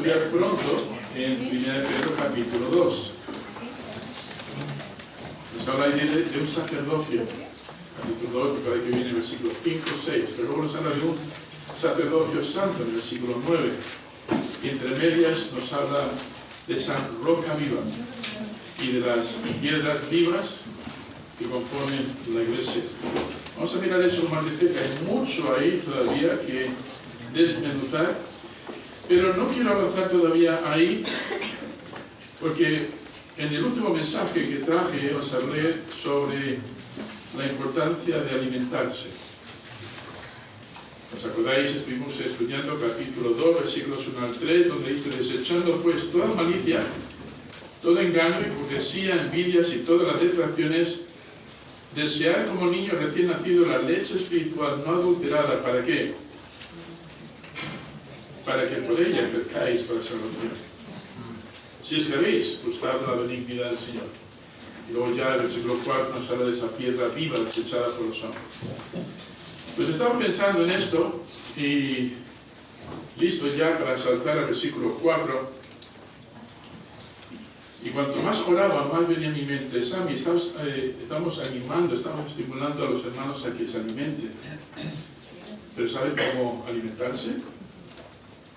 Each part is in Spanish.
estudiar pronto en 1 Pedro capítulo 2. Nos habla ahí de un sacerdocio. Capítulo 2, para que viene el versículo 5, 6. Pero luego nos habla de un sacerdocio santo en el versículo 9. Y entre medias nos habla de San Roca Viva y de las piedras vivas que componen la iglesia. Vamos a mirar eso más de cerca. Hay mucho ahí todavía que desmenuzar, pero no quiero avanzar todavía ahí, porque en el último mensaje que traje os hablé sobre la importancia de alimentarse. ¿Os acordáis? Estuvimos estudiando capítulo 2, versículos 1 al 3, donde dice: desechando pues toda malicia, todo engaño, hipocresía, envidias y todas las detracciones, desead como niño recién nacido la leche espiritual no adulterada. ¿Para qué? Para que por ella crezcáis para salvación. Si es que habéis gustado la benignidad del Señor. Y luego ya el versículo 4 nos habla de esa piedra viva desechada por los hombres. Pues estaba pensando en esto y listo ya para saltar al versículo 4. Y cuanto más oraba, más venía a mi mente: Sammy, estamos animando, estamos estimulando a los hermanos a que se alimenten. Pero ¿saben cómo alimentarse?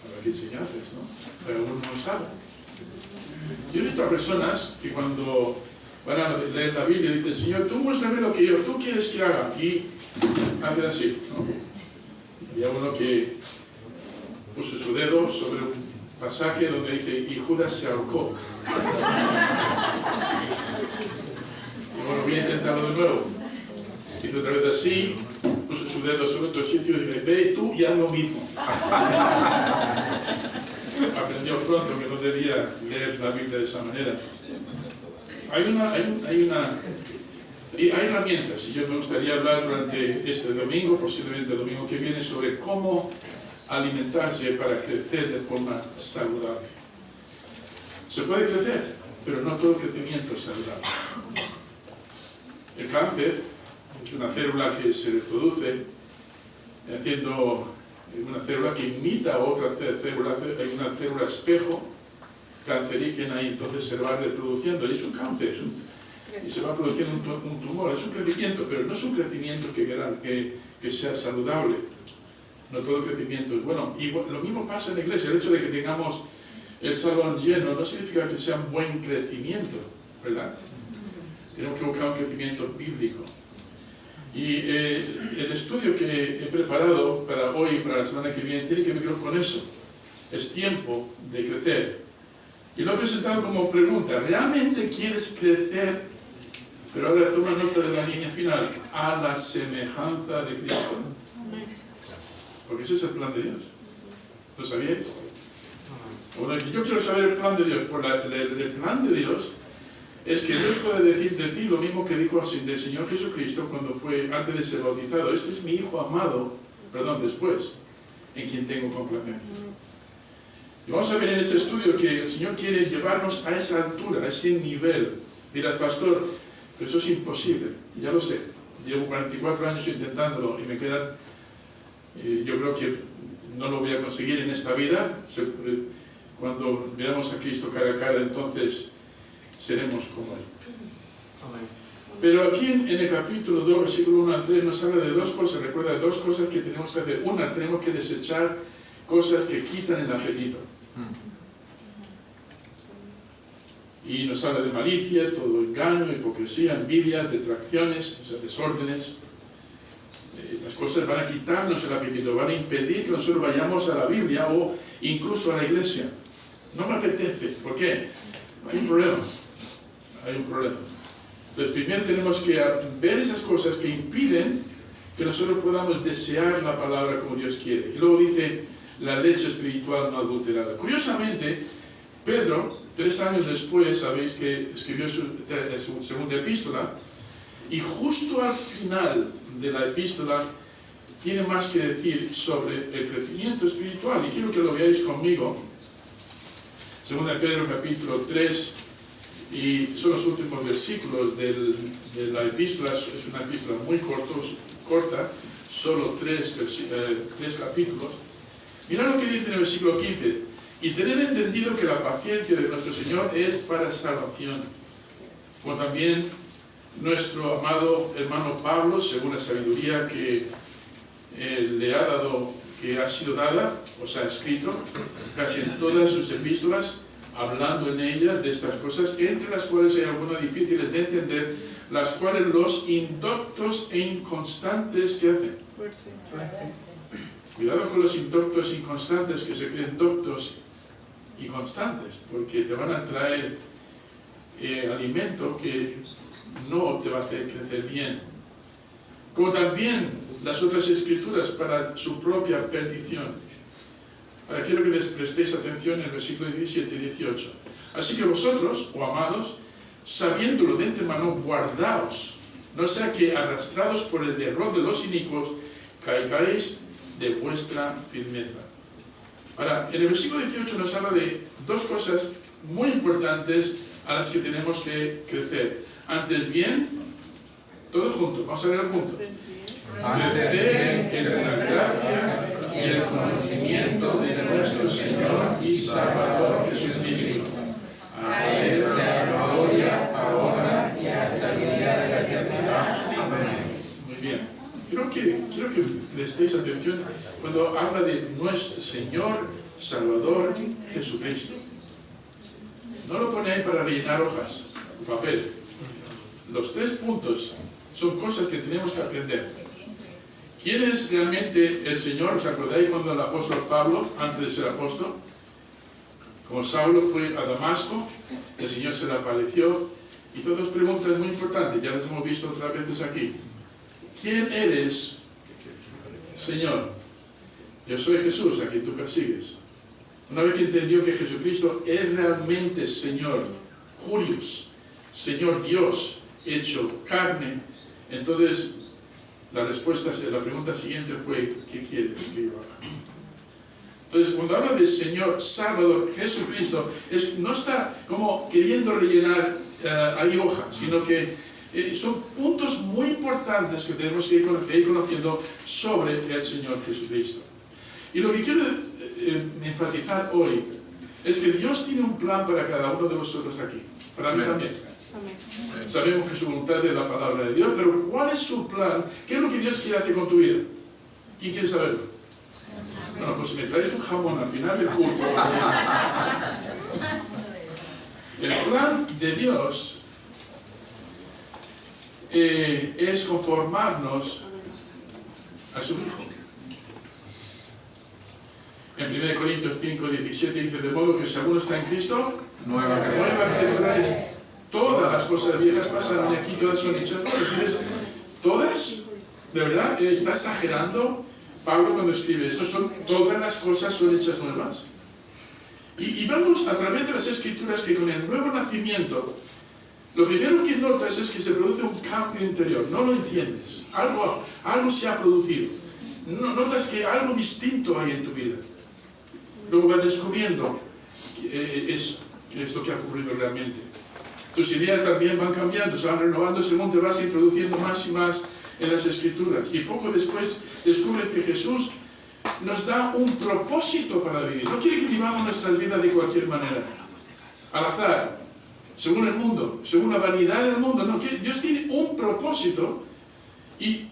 Habrá que enseñarles, ¿no? Pero algunos no saben. Yo he visto a personas que cuando van a leer la Biblia dicen: Señor, tú muéstrame lo que tú quieres que haga. Y hacen así, ¿no? Había uno que puso su dedo sobre un pasaje donde dice: y Judas se ahorcó. Y bueno, voy a intentarlo de nuevo. Hizo otra vez así, puso su dedo sobre otro sitio y dice: ve tú y haz lo mismo. Aprendió pronto que no debía leer la Biblia de esa manera. Hay herramientas, y yo me gustaría hablar durante este domingo, posiblemente el domingo que viene, sobre cómo alimentarse para crecer de forma saludable. Se puede crecer, pero no todo crecimiento es saludable. El cáncer es una célula que se reproduce haciendo una célula que imita a otra célula, hay una célula espejo cancerígena y entonces se va reproduciendo. Y es un cáncer, y se va produciendo un tumor. Es un crecimiento, pero no es un crecimiento que sea saludable. No todo crecimiento es bueno. Y lo mismo pasa en la iglesia. El hecho de que tengamos el salón lleno no significa que sea un buen crecimiento, ¿verdad? Tenemos que buscar un crecimiento bíblico. Y el estudio que he preparado para hoy y para la semana que viene tiene que ver con eso. Es tiempo de crecer. Y lo he presentado como pregunta: ¿realmente quieres crecer? Pero ahora toma nota de la línea final: a la semejanza de Cristo. Porque ese es el plan de Dios. ¿Lo sabíais? Bueno, yo quiero saber el plan de Dios. El plan de Dios es que Dios puede decir de ti lo mismo que dijo del Señor Jesucristo cuando fue antes de ser bautizado: este es mi Hijo amado, después, en quien tengo complacencia. Y vamos a ver en este estudio que el Señor quiere llevarnos a esa altura, a ese nivel. Dirás: pastor, pero eso es imposible. Ya lo sé. Llevo 44 años intentándolo y me quedan... yo creo que no lo voy a conseguir en esta vida. Cuando veamos a Cristo cara a cara, entonces seremos como Él. Pero aquí en el capítulo 2, versículo 1 al 3, nos habla de dos cosas. Recuerda, de dos cosas que tenemos que hacer. Una, tenemos que desechar cosas que quitan el apetito. Y nos habla de malicia, todo engaño, hipocresía, envidias, detracciones, o sea, desórdenes. Estas cosas van a quitarnos el apetito, van a impedir que nosotros vayamos a la Biblia o incluso a la iglesia. No me apetece. ¿Por qué? Hay un problema. Entonces, primero tenemos que ver esas cosas que impiden que nosotros podamos desear la palabra como Dios quiere. Y luego dice: la leche espiritual no adulterada. Curiosamente, Pedro, 3 años después, sabéis que escribió su segunda epístola, y justo al final de la epístola tiene más que decir sobre el crecimiento espiritual. Y quiero que lo veáis conmigo. Segunda de Pedro, capítulo 3, y son los últimos versículos de la epístola. Es una epístola muy corta, solo 3 capítulos. Mirad lo que dice en el versículo 15: y tener entendido que la paciencia de nuestro Señor es para salvación. Como también nuestro amado hermano Pablo, según la sabiduría que le ha dado, que ha sido dada, o sea, escrito casi en todas sus epístolas, hablando en ellas de estas cosas, entre las cuales hay algunas difíciles de entender, las cuales los indoctos e inconstantes que hacen. Cuidado con los indoctos e inconstantes que se creen doctos y constantes, porque te van a traer alimento que no te va a hacer crecer bien. Como también las otras escrituras para su propia perdición. Ahora quiero que les prestéis atención en el versículo 17 y 18. Así que vosotros, oh amados, sabiéndolo de antemano, guardaos, no sea que arrastrados por el error de los inicuos, caigáis de vuestra firmeza. Ahora, en el versículo 18 nos habla de dos cosas muy importantes a las que tenemos que crecer. Ante el bien, todos juntos, vamos a leer juntos. Crecer en la gracia y el conocimiento de nuestro Señor y Salvador Jesucristo. A Él sea la gloria, ahora y hasta el día de la eternidad. Amén. Muy bien. Quiero que prestéis atención cuando habla de nuestro Señor Salvador Jesucristo. No lo pone ahí para rellenar hojas, papel. Los 3 puntos son cosas que tenemos que aprender. ¿Quién es realmente el Señor? ¿Os acordáis cuando el apóstol Pablo, antes de ser apóstol, como Saulo fue a Damasco, el Señor se le apareció? Y todas preguntas muy importantes, ya las hemos visto otras veces aquí. ¿Quién eres, Señor? Yo soy Jesús, a quien tú persigues. Una vez que entendió que Jesucristo es realmente Señor, Jurius, Señor Dios, hecho carne, entonces la pregunta siguiente fue, ¿qué quieres que yo haga? Entonces, cuando habla de Señor Salvador Jesucristo, no está como queriendo rellenar ahí hojas, sino que son puntos muy importantes que tenemos que ir conociendo sobre el Señor Jesucristo. Y lo que quiero enfatizar hoy es que Dios tiene un plan para cada uno de vosotros aquí, para mí también. Amén. Sabemos que su voluntad es la palabra de Dios, pero ¿cuál es su plan? ¿Qué es lo que Dios quiere hacer con tu vida? ¿Quién quiere saberlo? Bueno, pues si me traes un jamón al final del culto. El plan de Dios es conformarnos a su Hijo. En 1 Corintios 5, 17 dice, de modo que si alguno está en Cristo, nueva criatura es. Todas las cosas viejas pasaron y aquí todas son hechas nuevas. ¿Todas? ¿De verdad? ¿Está exagerando Pablo cuando escribe esto? Todas las cosas son hechas nuevas. Y vamos a través de las Escrituras que con el nuevo nacimiento, lo primero que notas es que se produce un cambio interior. No lo entiendes. Algo se ha producido. Notas que algo distinto hay en tu vida. Luego vas descubriendo qué es lo que ha ocurrido realmente. Tus ideas también van cambiando, se van renovando según te vas introduciendo más y más en las Escrituras. Y poco después descubres que Jesús nos da un propósito para vivir. No quiere que vivamos nuestras vidas de cualquier manera, al azar, según el mundo, según la vanidad del mundo. No, Dios tiene un propósito y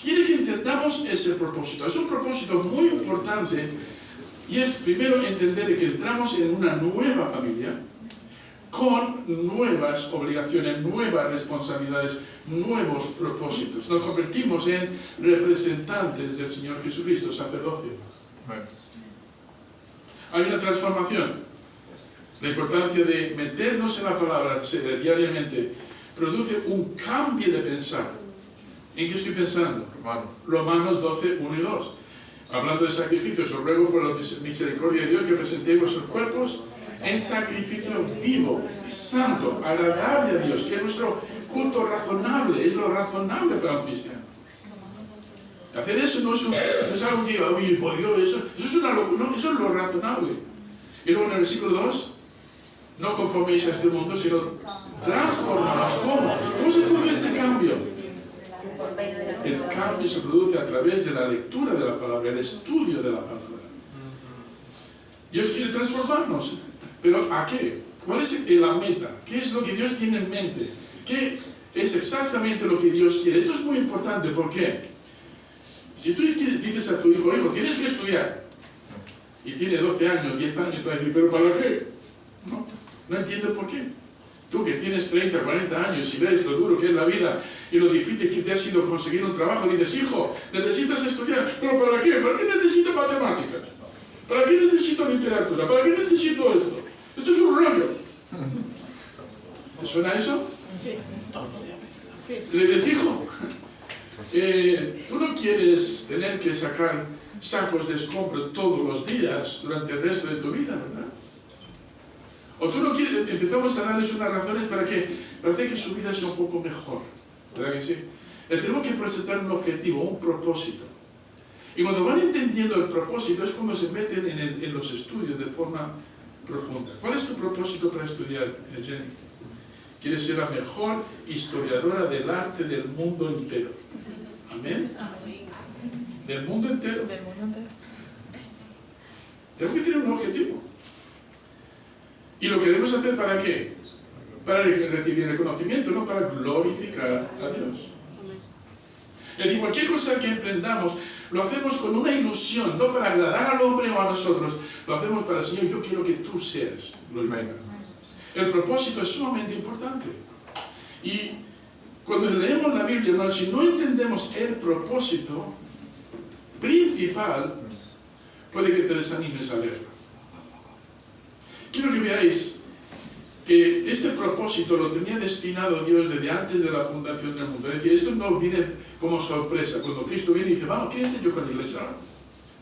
quiere que entendamos ese propósito. Es un propósito muy importante y es primero entender que entramos en una nueva familia con nuevas obligaciones, nuevas responsabilidades, nuevos propósitos. Nos convertimos en representantes del Señor Jesucristo, sacerdocio. Hay una transformación. La importancia de meternos en la palabra diariamente produce un cambio de pensar. ¿En qué estoy pensando? Romanos 12, 1 y 2. Hablando de sacrificios, os ruego por la misericordia de Dios que presentéis vuestros cuerpos en sacrificio vivo, santo, agradable a Dios, que es nuestro culto razonable, es lo razonable para un cristiano. Hacer eso no es algo que, oye, por Dios, eso es una locura, no, eso es lo razonable. Y luego en el versículo 2, no conforméis a este mundo, sino transformaos. ¿Cómo se produce ese cambio? El cambio se produce a través de la lectura de la palabra, el estudio de la palabra. Dios quiere transformarnos. ¿Pero a qué? ¿Cuál es la meta? ¿Qué es lo que Dios tiene en mente? ¿Qué es exactamente lo que Dios quiere? Esto es muy importante. ¿Por qué? Si tú dices a tu hijo, tienes que estudiar, y tiene 12 años, 10 años, te va a decir, ¿pero para qué? No entiendo por qué. Tú que tienes 30, 40 años y ves lo duro que es la vida y lo difícil que te ha sido conseguir un trabajo, dices, hijo, necesitas estudiar, ¿pero para qué? ¿Para qué necesito matemáticas? ¿Para qué necesito literatura? ¿Para qué necesito esto? Esto es un rollo. ¿Te suena eso? Sí. Le dices, hijo, tú no quieres tener que sacar sacos de escombro todos los días durante el resto de tu vida, ¿verdad? O tú no quieres, empezamos a darles unas razones para hacer que su vida sea un poco mejor, ¿verdad que sí? Le tenemos que presentar un objetivo, un propósito. Y cuando van entendiendo el propósito es cuando se meten en los estudios de forma profunda. ¿Cuál es tu propósito para estudiar, Jenny? ¿Quieres ser la mejor historiadora del arte del mundo entero? ¿Amén? ¿Del mundo entero? Del mundo entero. Tenemos que tener un objetivo. ¿Y lo queremos hacer para qué? Para recibir reconocimiento, no para glorificar a Dios. Es decir, cualquier cosa que emprendamos, lo hacemos con una ilusión, no para agradar al hombre o a nosotros, lo hacemos para el Señor, yo quiero que tú seas glorificado. El propósito es sumamente importante. Y cuando leemos la Biblia, hermanos, si no entendemos el propósito principal, puede que te desanimes a leerlo. Quiero que veáis que este propósito lo tenía destinado Dios desde antes de la fundación del mundo. Es decir, esto no viene como sorpresa. Cuando Cristo viene y dice, vamos, ¿qué hice yo con la iglesia?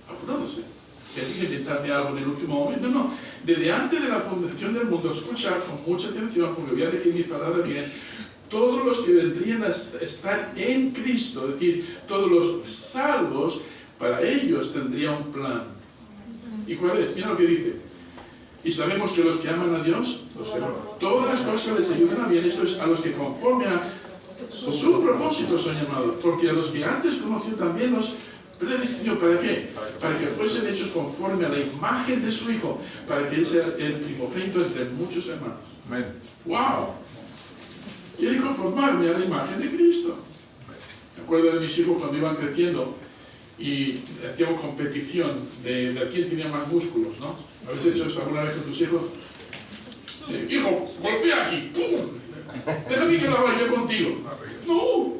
Pues no lo sé. Hay que inventarme algo en el último momento. No, desde antes de la fundación del mundo, escucha con mucha atención, porque voy a decir mi palabra bien, todos los que vendrían a estar en Cristo, es decir, todos los salvos, para ellos tendría un plan. ¿Y cuál es? Mira lo que dice. Y sabemos que los que aman a Dios, todas las cosas les ayudan a bien. Esto es a los que conforme a su propósito son llamados. Porque a los que antes conoció también los predestinó. ¿Para qué? Para que fuesen hechos conforme a la imagen de su Hijo. Para que Él sea el primogénito entre muchos hermanos. Amén. ¡Wow! Quiere conformarme a la imagen de Cristo. Me acuerdo de mis hijos cuando iban creciendo y hacíamos competición de quién tenía más músculos, ¿no? ¿Habéis hecho eso alguna vez con tus hijos? Hijo, golpea aquí, ¡pum! Déjame que la vaya contigo. No.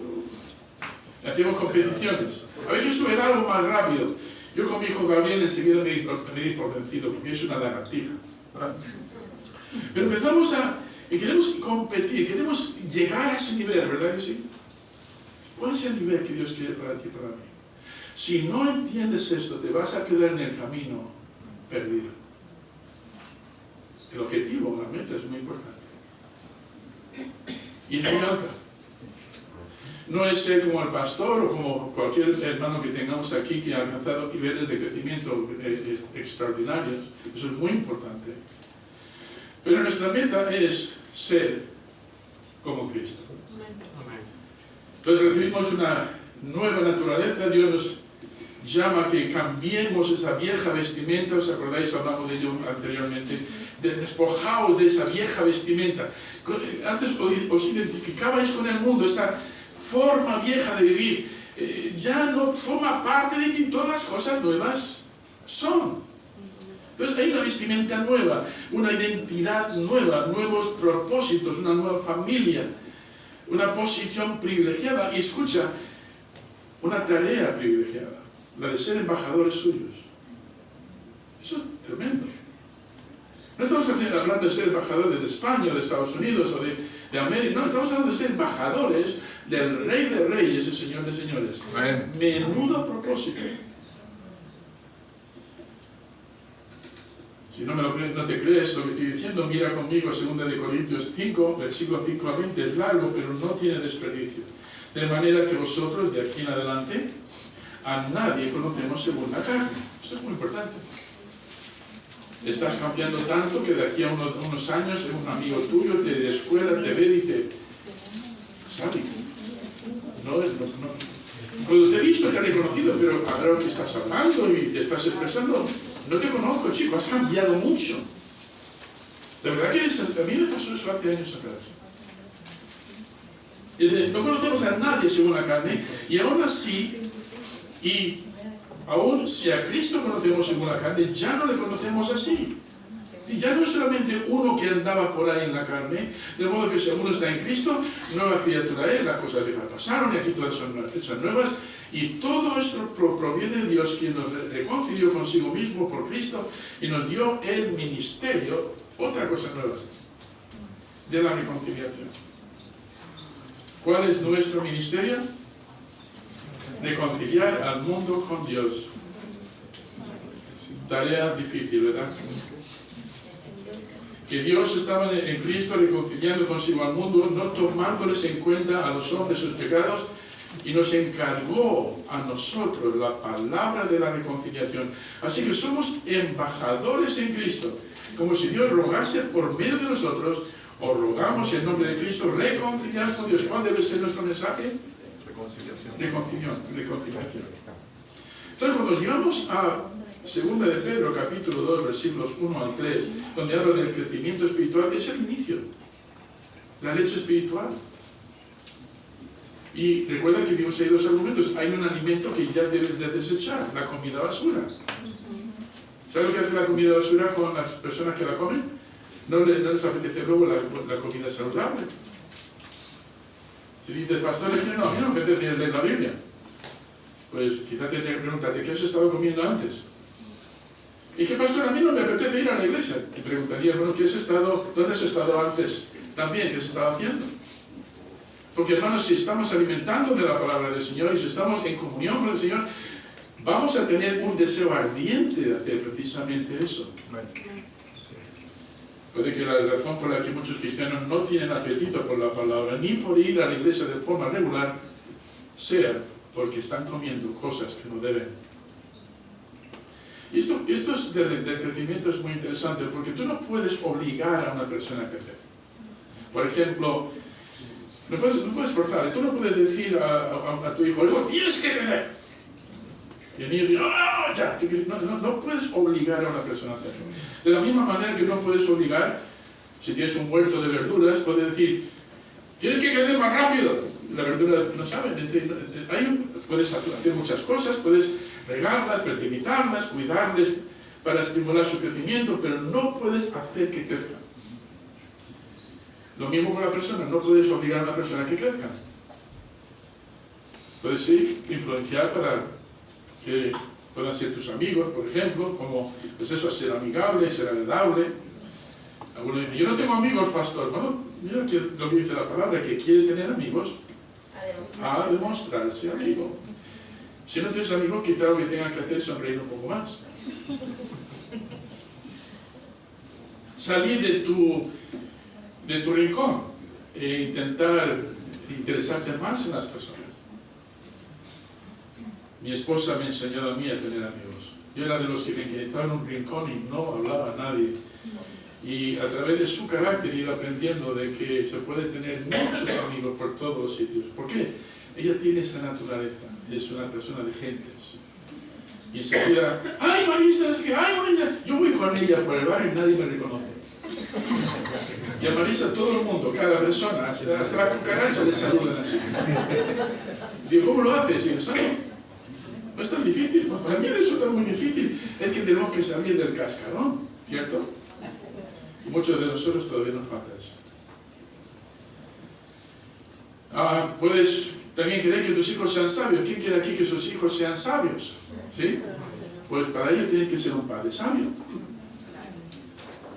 Hacíamos competiciones. A ver quién sube algo más rápido. Yo con mi hijo Gabriel enseguida me di por vencido, porque es una lagartija. Pero empezamos y queremos competir, queremos llegar a ese nivel, ¿verdad que sí? ¿Cuál es el nivel que Dios quiere para ti y para mí? Si no entiendes esto, te vas a quedar en el camino perdido. El objetivo, la meta es muy importante. Y es muy alta. No es ser como el pastor o como cualquier hermano que tengamos aquí que ha alcanzado niveles de crecimiento extraordinarios. Eso es muy importante. Pero nuestra meta es ser como Cristo. Entonces recibimos una nueva naturaleza. Dios nos llama a que cambiemos esa vieja vestimenta. ¿Os acordáis? Hablamos de ello anteriormente. Despojaos de esa vieja vestimenta. Antes os identificabais con el mundo, esa forma vieja de vivir. Ya no forma parte de ti. Todas las cosas nuevas son. Entonces hay una vestimenta nueva, una identidad nueva, nuevos propósitos, una nueva familia, una posición privilegiada. Y escucha, una tarea privilegiada, la de ser embajadores suyos. Eso es tremendo. No estamos hablando de ser embajadores de España, de Estados Unidos o de América. No, estamos hablando de ser embajadores del Rey de Reyes y Señor de Señores. Amén. Menudo propósito. Si no te crees lo que estoy diciendo, mira conmigo 2 Corintios 5, versículo 5 a 20. Es largo, pero no tiene desperdicio. De manera que vosotros, de aquí en adelante, a nadie conocemos según la carne. Esto es muy importante. Estás cambiando tanto que de aquí a unos años un amigo tuyo de escuela te ve y dice, ¿sabes? No. Cuando te he visto te he reconocido, pero a ver lo que estás hablando y te estás expresando, no te conozco, chico, has cambiado mucho. De verdad que a mí me pasó eso hace años atrás. No conocemos a nadie según la carne, y aún así, y aún si a Cristo conocemos según la carne, ya no le conocemos así. Y ya no es solamente uno que andaba por ahí en la carne, de modo que si uno está en Cristo, nueva criatura es, las cosas viejas pasaron y aquí todas son hechas nuevas, y todo esto proviene de Dios, quien nos reconcilió consigo mismo por Cristo y nos dio el ministerio, otra cosa nueva, de la reconciliación. ¿Cuál es nuestro ministerio? Reconciliar al mundo con Dios. Tarea difícil, ¿verdad? Que Dios estaba en Cristo reconciliando consigo al mundo, no tomándoles en cuenta a los hombres sus pecados, y nos encargó a nosotros la palabra de la reconciliación. Así que somos embajadores en Cristo, como si Dios rogase por medio de nosotros. Os rogamos en nombre de Cristo, reconciliar con Dios. ¿Cuál debe ser nuestro mensaje? Reconciliación. Entonces, cuando llegamos a 2 de Pedro, capítulo 2, versículos 1 al 3, donde habla del crecimiento espiritual, es el inicio, la leche espiritual. Y recuerda que vimos ahí dos argumentos. Hay un alimento que ya debes de desechar, la comida basura. ¿Sabes lo que hace la comida basura con las personas que la comen? No les apetece luego la comida saludable. Si dices, pastor, no, a mí no me apetece leer la Biblia. Pues quizás te tenga que preguntarte, ¿qué has estado comiendo antes? ¿Y qué, pastor? A mí no me apetece ir a la iglesia. Y preguntaría, bueno, ¿dónde has estado antes? También, ¿qué has estado haciendo? Porque, hermanos, si estamos alimentando de la palabra del Señor y si estamos en comunión con el Señor, vamos a tener un deseo ardiente de hacer precisamente eso. Puede que la razón por la que muchos cristianos no tienen apetito por la palabra, ni por ir a la iglesia de forma regular, sea porque están comiendo cosas que no deben. Y esto del crecimiento es muy interesante, porque tú no puedes obligar a una persona a crecer. Por ejemplo, no puedes forzar, tú no puedes decir a tu hijo, tienes que crecer. Y el niño dice, no puedes obligar a una persona a hacerlo. De la misma manera que no puedes obligar, si tienes un huerto de verduras, puedes decir, tienes que crecer más rápido. La verdura no sabe, puedes hacer muchas cosas, puedes regarlas, fertilizarlas, cuidarles para estimular su crecimiento, pero no puedes hacer que crezcan. Lo mismo con la persona, no puedes obligar a una persona a que crezca. Puedes sí influenciar para que puedan ser tus amigos, por ejemplo, como pues eso, ser amigable, ser agradable. Algunos dicen, yo no tengo amigos, pastor. Bueno, mira lo que dice la palabra, que quiere tener amigos, a demostrarse amigo. Si no tienes amigos, quizá lo que tengan que hacer es sonreír un poco más. Salir de tu rincón e intentar interesarte más en las personas. Mi esposa me enseñó a mí a tener amigos. Yo era de los que estaba en un rincón y no hablaba a nadie. Y a través de su carácter iba aprendiendo de que se puede tener muchos amigos por todos los sitios. ¿Por qué? Ella tiene esa naturaleza. Es una persona de gentes. Y enseguida, ¡ay, Marisa! Es que, ¡ay, Marisa! Yo voy con ella por el barrio y nadie me reconoce. Y a Marisa todo el mundo, cada persona, hasta la cucaracha le saludan así. Digo, ¿cómo lo haces? Y yo, ¿sabes? No es tan difícil, para mí resulta muy difícil. Es que tenemos que salir del cascarón, ¿cierto? Y muchos de nosotros todavía nos falta eso. Puedes también querer que tus hijos sean sabios. ¿Quién quiere aquí que sus hijos sean sabios? ¿Sí? Pues para ello tienes que ser un padre sabio.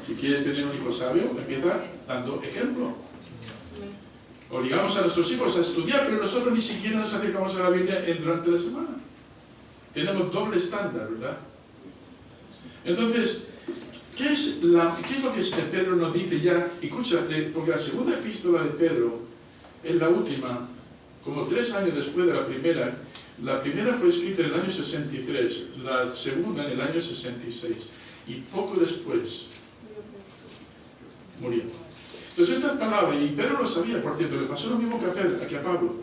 Si quieres tener un hijo sabio, empieza dando ejemplo. Obligamos a nuestros hijos a estudiar, pero nosotros ni siquiera nos acercamos a la Biblia durante la semana. Tenemos doble estándar, ¿verdad? Entonces, ¿qué es lo que Pedro nos dice ya? Escucha, porque la segunda epístola de Pedro es la última, como 3 años después de la primera. La primera fue escrita en el año 63, la segunda en el año 66, y poco después murió. Entonces estas palabras, y Pedro lo sabía, por cierto, le pasó lo mismo que a Pablo,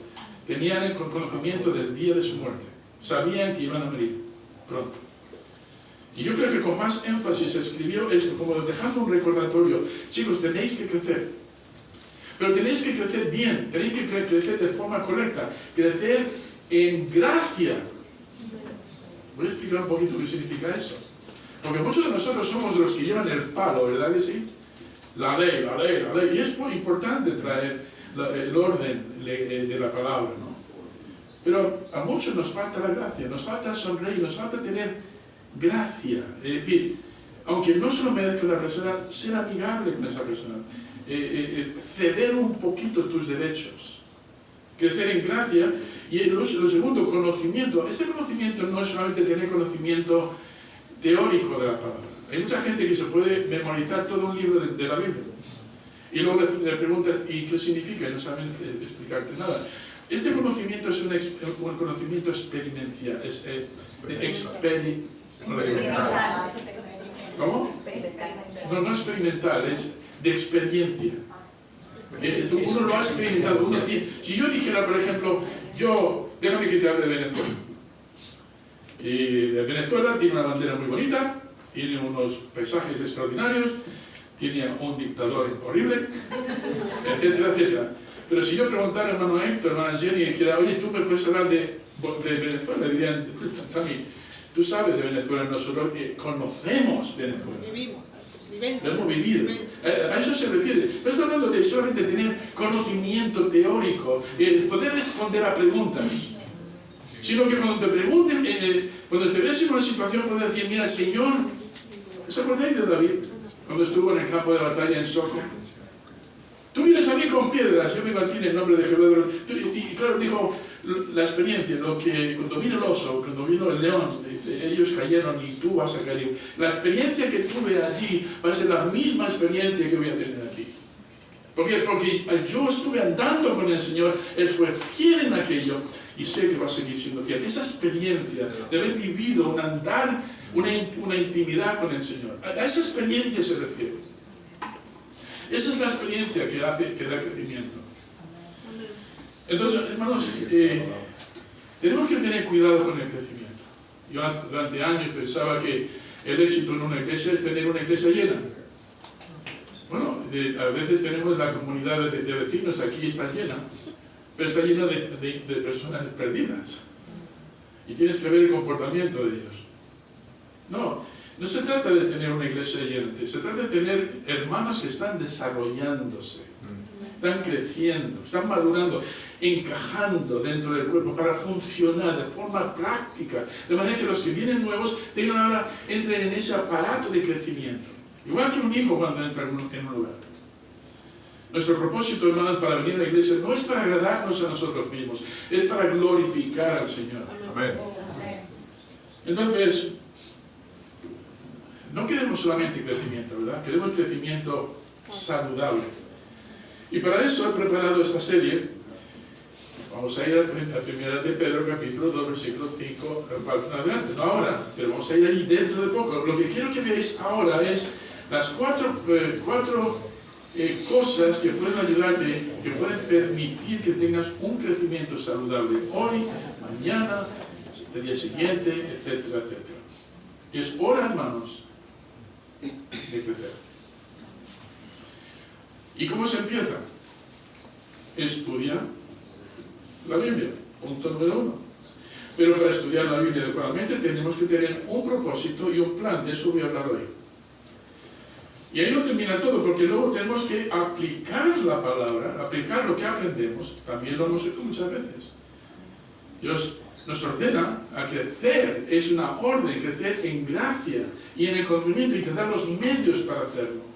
tenían el conocimiento del día de su muerte. Sabían que iban a morir pronto. Y yo creo que con más énfasis escribió esto, como dejando un recordatorio. Chicos, tenéis que crecer. Pero tenéis que crecer bien, tenéis que crecer de forma correcta, crecer en gracia. Voy a explicar un poquito qué significa eso. Porque muchos de nosotros somos los que llevan el palo, ¿verdad que sí? La ley, la ley, la ley. Y es muy importante traer el orden de la palabra, ¿no? Pero a muchos nos falta la gracia, nos falta sonreír, nos falta tener gracia. Es decir, aunque no se lo merezca una persona, ser amigable con esa persona. Ceder un poquito tus derechos. Crecer en gracia. Y lo segundo, conocimiento. Este conocimiento no es solamente tener conocimiento teórico de la palabra. Hay mucha gente que se puede memorizar todo un libro de la Biblia. Y luego le preguntan, ¿y qué significa? Y no saben explicarte nada. Este conocimiento es un conocimiento experimental. ¿Cómo? No, no experimental, es de experiencia. Uno lo ha experimentado. Si yo dijera, por ejemplo, déjame que te hable de Venezuela. Y de Venezuela tiene una bandera muy bonita, tiene unos paisajes extraordinarios, tiene un dictador horrible, etcétera, etcétera. Pero si yo preguntara a hermano Héctor, hermana Jenny, y dijera, oye, ¿tú me puedes hablar de Venezuela? Le dirían, Sammy, tú sabes de Venezuela, nosotros conocemos Venezuela. Vivimos. Lo hemos vivido. A eso se refiere. No está hablando de solamente tener conocimiento teórico, poder responder a preguntas. Sino que cuando te pregunten, cuando te veas en una situación, puedes decir, mira, el Señor, ¿os acordáis de David? Cuando estuvo en el campo de batalla en Soco. Tú vienes a mí con piedras, yo vengo aquí en el nombre de Jehová. Y claro, dijo, la experiencia, cuando vino el oso, cuando vino el león, ellos cayeron y tú vas a caer. La experiencia que tuve allí va a ser la misma experiencia que voy a tener aquí. ¿Por qué? Porque yo estuve andando con el Señor, Él fue fiel en aquello y sé que va a seguir siendo fiel. Esa experiencia de haber vivido un andar, una intimidad con el Señor, a esa experiencia se refiere. Esa es la experiencia que da crecimiento. Entonces, hermanos, tenemos que tener cuidado con el crecimiento. Yo durante años pensaba que el éxito en una iglesia es tener una iglesia llena. Bueno, a veces tenemos la comunidad de vecinos aquí está llena, pero está llena de personas perdidas. Y tienes que ver el comportamiento de ellos. No se trata de tener una iglesia llena, se trata de tener hermanos que están desarrollándose, están creciendo, están madurando, encajando dentro del cuerpo para funcionar de forma práctica, de manera que los que vienen nuevos entren en ese aparato de crecimiento. Igual que un hijo cuando entra en un lugar. Nuestro propósito, hermanos, para venir a la iglesia no es para agradarnos a nosotros mismos, es para glorificar al Señor. Amén. Entonces, no queremos solamente crecimiento, ¿verdad? Queremos crecimiento saludable. Y para eso he preparado esta serie. Vamos a ir a 1 de Pedro, capítulo 2, versículo 5, adelante, no ahora, pero vamos a ir ahí dentro de poco. Lo que quiero que veáis ahora es las cuatro cosas que pueden ayudarte, que pueden permitir que tengas un crecimiento saludable hoy, mañana, el día siguiente, etcétera, etcétera. Y es hora, hermanos, de crecer. ¿Y cómo se empieza? Estudia la Biblia, punto número 1. Pero para estudiar la Biblia adecuadamente tenemos que tener un propósito y un plan. De eso voy a hablar hoy. Y ahí no termina todo, porque luego tenemos que aplicar la palabra, aplicar lo que aprendemos. También lo hemos hecho muchas veces. Dios nos ordena a crecer, es una orden, crecer en gracia y en el conocimiento y te da los medios para hacerlo.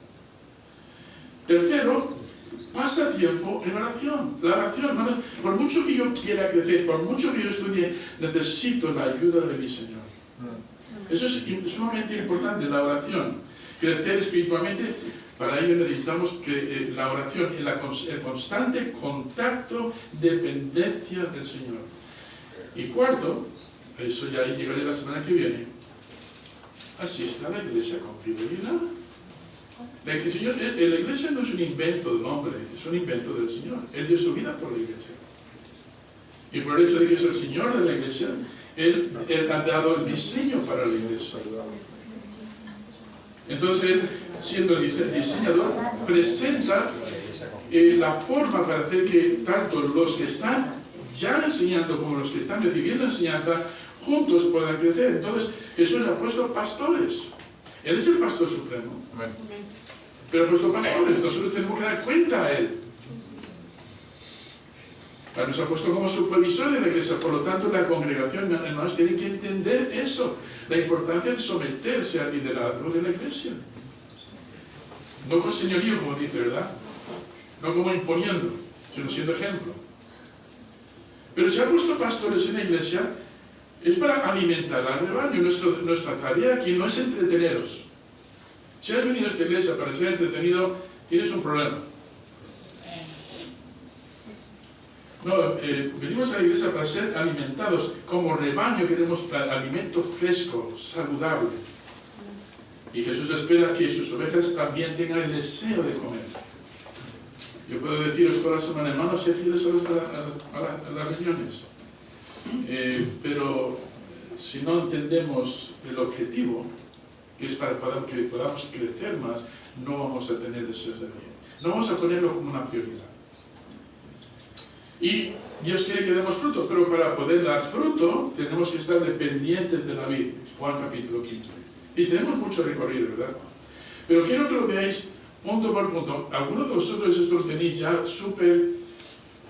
Tercero, pasa tiempo en oración. La oración, hermanos, por mucho que yo quiera crecer, por mucho que yo estudie, necesito la ayuda de mi Señor. Eso es sumamente importante, la oración. Crecer espiritualmente, para ello necesitamos que la oración, el constante contacto, dependencia del Señor. Y cuarto, eso ya llegaré la semana que viene, asista a la iglesia con fidelidad. La iglesia no es un invento del hombre, es un invento del Señor. Él dio su vida por la iglesia. Y por el hecho de que es el Señor de la iglesia, Él ha dado el diseño para la iglesia. Entonces Él, siendo el diseñador, presenta la forma para hacer que tanto los que están ya enseñando como los que están recibiendo enseñanza juntos puedan crecer. Entonces Jesús le ha puesto pastores. Él es el pastor supremo. Pero ha puesto pastores. Nosotros tenemos que dar cuenta a Él. Nos ha puesto como supervisor de la iglesia. Por lo tanto, la congregación, hermanos, tiene que entender eso. La importancia de someterse al liderazgo de la iglesia. No con señorío, como dice, ¿verdad? No como imponiendo, sino siendo ejemplo. Pero si ha puesto pastores en la iglesia, es para alimentar al rebaño. Nuestra tarea aquí no es entreteneros. Si has venido a esta iglesia para ser entretenido, tienes un problema. No, venimos a la iglesia para ser alimentados. Como rebaño queremos alimento fresco, saludable. Y Jesús espera que sus ovejas también tengan el deseo de comer. Yo puedo deciros toda la semana, hermanos, sé fieles a las reuniones. Pero si no entendemos el objetivo, que es para que podamos crecer más, no vamos a tener deseos de bien. No vamos a ponerlo como una prioridad. Y Dios quiere que demos fruto, pero para poder dar fruto tenemos que estar dependientes de la vid. Juan capítulo 15. Y tenemos mucho recorrido, ¿verdad? Pero quiero que lo veáis punto por punto. Algunos de vosotros esto lo tenéis ya súper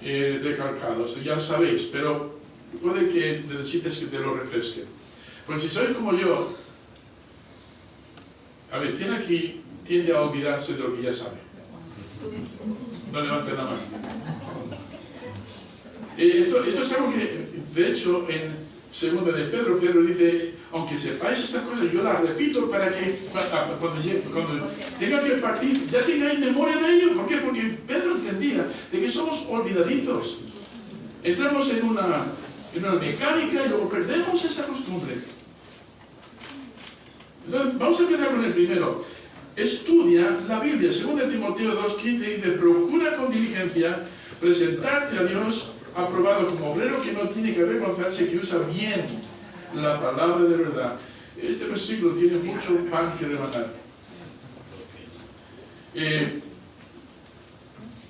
recalcados, ya lo sabéis, pero puede que necesites que te lo refresque. Pues si sois como yo, a ver, ¿quién aquí tiende a olvidarse de lo que ya sabe? No levanten la mano. Esto es algo que, de hecho, en segunda de Pedro dice, aunque sepáis estas cosas, yo las repito para que cuando tenga que partir, ya tengáis memoria de ello. ¿Por qué? Porque Pedro entendía de que somos olvidadizos. Entramos en una mecánica y luego perdemos esa costumbre. Entonces, vamos a empezar con el primero. Estudia la Biblia. 2 Timoteo 2:15 dice, procura con diligencia presentarte a Dios aprobado como obrero que no tiene que avergonzarse, que usa bien la palabra de verdad. Este versículo tiene mucho pan que rebanar.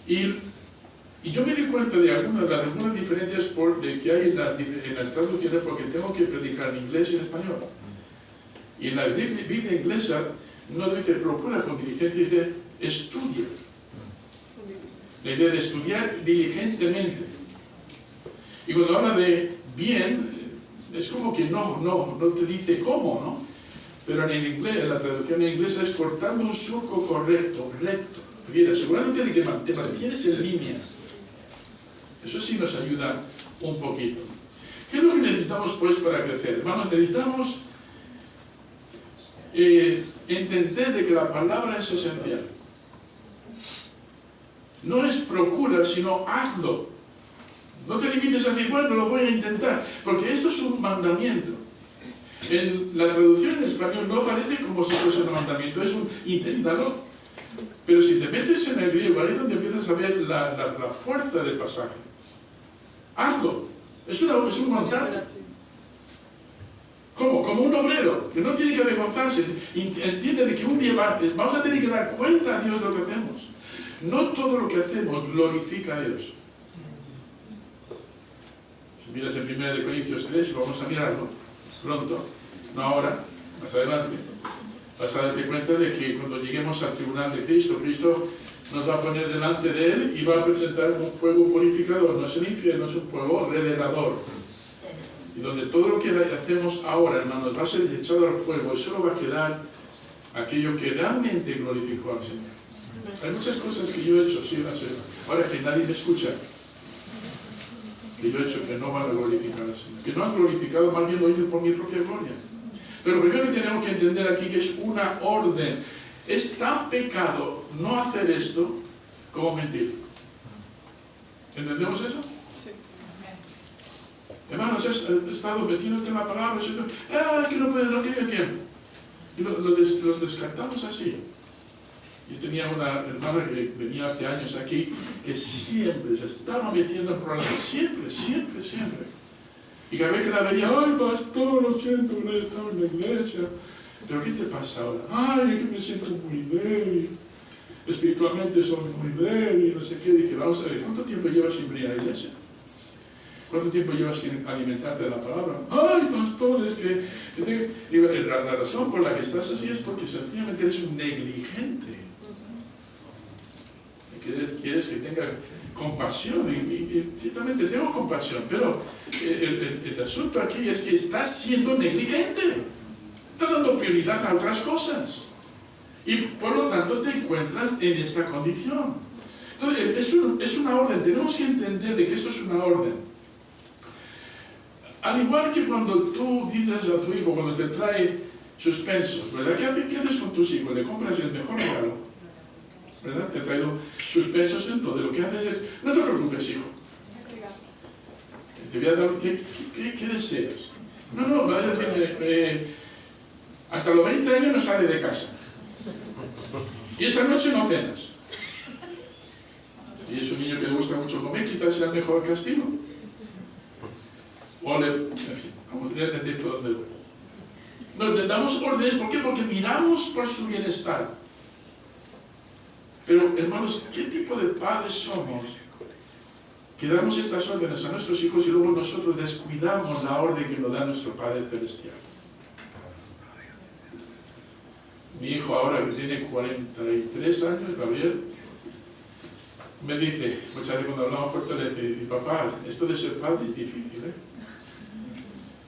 Y yo me di cuenta de algunas diferencias que hay en las traducciones, porque tengo que predicar en inglés y en español. Y en la Biblia inglesa no dice procura con diligencia, dice estudia. La idea de estudiar diligentemente. Y cuando habla de bien, es como que no te dice cómo, ¿no? Pero en inglés, en la traducción en inglés es cortando un surco correcto, recto. Bien, seguramente de que te mantienes en línea. Eso sí nos ayuda un poquito. ¿Qué es lo que necesitamos pues para crecer? Hermanos, necesitamos entender de que la palabra es esencial. No es procura, sino hazlo. No te limites a decir, bueno, lo voy a intentar, porque esto es un mandamiento. En la traducción en español no parece como si fuese un mandamiento, es un inténtalo. Pero si te metes en el griego, ahí es donde empiezas a ver la fuerza del pasaje. Hazlo. Es un mandato. ¿Cómo? Como un obrero, que no tiene que avergonzarse. Entiende de que un día vamos a tener que dar cuenta a Dios de lo que hacemos. No todo lo que hacemos glorifica a Dios. Si miras en 1 Corintios 3, vamos a mirarlo pronto, no ahora, más adelante, vas a darte cuenta de que cuando lleguemos al tribunal de Cristo, Cristo nos va a poner delante de Él y va a presentar un fuego purificador. No es el infierno, es un fuego revelador. Y donde todo lo que hacemos ahora, hermanos, va a ser echado al fuego y solo va a quedar aquello que realmente glorificó al Señor. Hay muchas cosas que yo he hecho, sí, ahora que nadie me escucha, que yo he hecho que no van a glorificar al Señor, que no han glorificado, más bien lo hice por mi propia gloria. Pero primero tenemos que entender aquí que es una orden. Es tan pecado no hacer esto como mentir. ¿Entendemos eso? Sí. Hermanos, he estado metiéndote en la palabra, que no tenía tiempo. Y lo descartamos así. Yo tenía una hermana que venía hace años aquí, que siempre se estaba metiendo en problemas, siempre. Y cada vez que la veía, ay, pastor, lo siento, no he estado en la iglesia. ¿Pero qué te pasa ahora? Ay, es que me siento muy débil. Espiritualmente soy muy débil, no sé qué. Dije, vamos a ver, ¿cuánto tiempo llevas sin venir a la iglesia? ¿Cuánto tiempo llevas sin alimentarte de la palabra? Ay, pastor, es que... Digo, la razón por la que estás así es porque sencillamente eres un negligente. Quieres que tenga compasión, y ciertamente tengo compasión, pero el asunto aquí es que estás siendo negligente. Estás dando prioridad a otras cosas. Y por lo tanto te encuentras en esta condición. Entonces, es una orden. Tenemos que entender de que esto es una orden. Al igual que cuando tú dices a tu hijo, cuando te trae suspensos, ¿verdad? ¿Qué haces con tus hijos? Le compras el mejor regalo, ¿verdad? Te he traído suspensos en todo. Lo que haces es, no te preocupes, hijo. Te voy a dar, ¿qué deseas? No, vas a decirme, hasta los 20 años no sale de casa. Y esta noche no cenas. Y es un niño que le gusta mucho comer, quizás sea el mejor castigo. O en fin, vamos a entender por dónde voy. Nos damos órdenes, ¿por qué? Porque miramos por su bienestar. Pero, hermanos, ¿qué tipo de padres somos que damos estas órdenes a nuestros hijos y luego nosotros descuidamos la orden que nos da nuestro Padre Celestial? Mi hijo ahora, que tiene 43 años, Gabriel, me dice, muchas veces cuando hablamos por teléfono, dice, papá, esto de ser padre es difícil, ¿eh?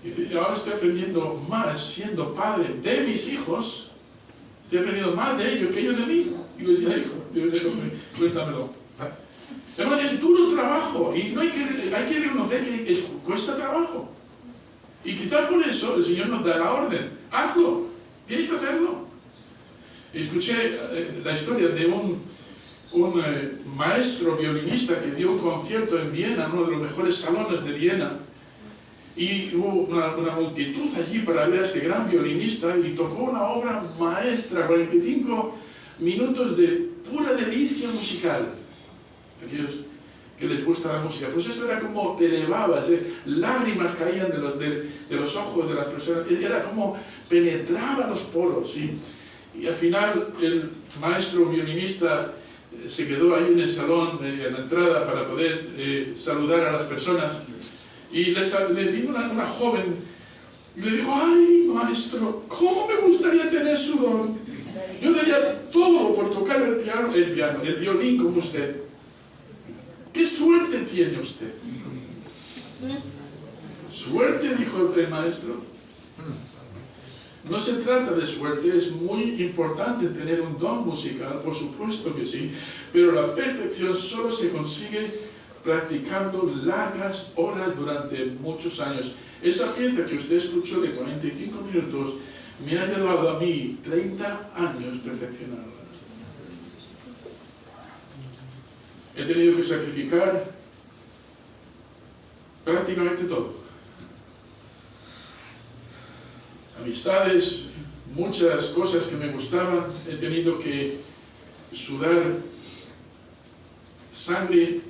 Dice, ahora estoy aprendiendo más siendo padre de mis hijos, estoy aprendiendo más de ellos que ellos de mí. Digo, ya hijo, cuéntamelo. Hermano, es duro trabajo y no hay que reconocer que cuesta trabajo. Y quizás por eso el Señor nos da la orden, hazlo, tienes que hacerlo. Escuché la historia de un maestro violinista que dio un concierto en Viena, uno de los mejores salones de Viena, y hubo una multitud allí para ver a este gran violinista y tocó una obra maestra, 45 minutos de pura delicia musical. Aquellos que les gusta la música, pues esto era como te elevabas, lágrimas caían de los ojos de las personas, era como penetraba los poros, y al final el maestro violinista se quedó ahí en el salón, en la entrada, para poder saludar a las personas, y le vino una joven y le dijo, ay maestro, ¿cómo me gustaría tener su don? Yo daría todo por tocar el violín como usted. ¿Qué suerte tiene usted? Suerte, dijo el maestro. No se trata de suerte, es muy importante tener un don musical, por supuesto que sí, pero la perfección solo se consigue practicando largas horas durante muchos años. Esa pieza que usted escuchó de 45 minutos me ha llevado a mí 30 años perfeccionarla. He tenido que sacrificar prácticamente todo. Amistades, muchas cosas que me gustaban, he tenido que sudar sangre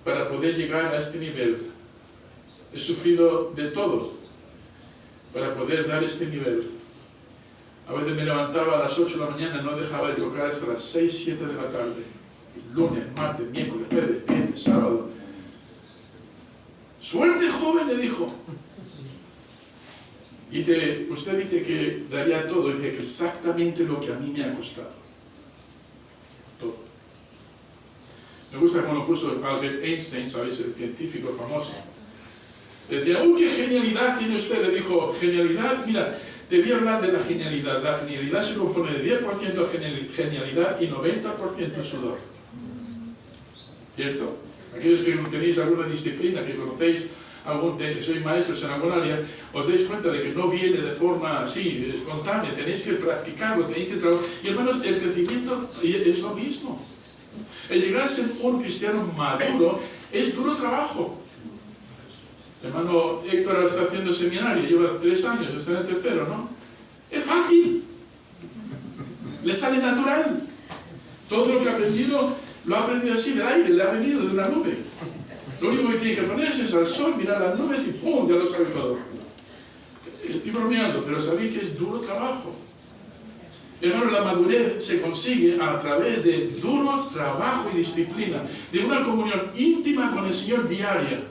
para poder llegar a este nivel. He sufrido de todo para poder dar este nivel. A veces me levantaba a las 8 de la mañana y no dejaba de tocar hasta las 6, 7 de la tarde. Lunes, martes, miércoles, jueves, viernes, sábado. Suerte, joven, le dijo. Dice, usted dice que daría todo, dice que exactamente lo que a mí me ha costado. Todo. Me gusta como lo puso Albert Einstein, ¿sabéis? El científico famoso. Decía, ¡qué genialidad tiene usted! Le dijo, genialidad, mira, te voy a hablar de la genialidad. La genialidad se compone de 10% genialidad y 90% sudor. ¿Cierto? Aquellos que tenéis alguna disciplina, que conocéis, sois maestros en algún área, os dais cuenta de que no viene de forma así, espontánea, tenéis que practicarlo, tenéis que trabajar. Y hermanos, el crecimiento es lo mismo. El llegar a ser un cristiano maduro es duro trabajo. Hermano Héctor ahora está haciendo seminario, lleva 3 años, está en el tercero, ¿no? Es fácil. Le sale natural. Todo lo que ha aprendido, lo ha aprendido así del aire, le ha venido de una nube. Lo único que tiene que ponerse es al sol, mirar las nubes y ¡pum! Ya lo sabe todo. Estoy bromeando, pero sabéis que es duro trabajo. Hermano, la madurez se consigue a través de duro trabajo y disciplina, de una comunión íntima con el Señor diaria.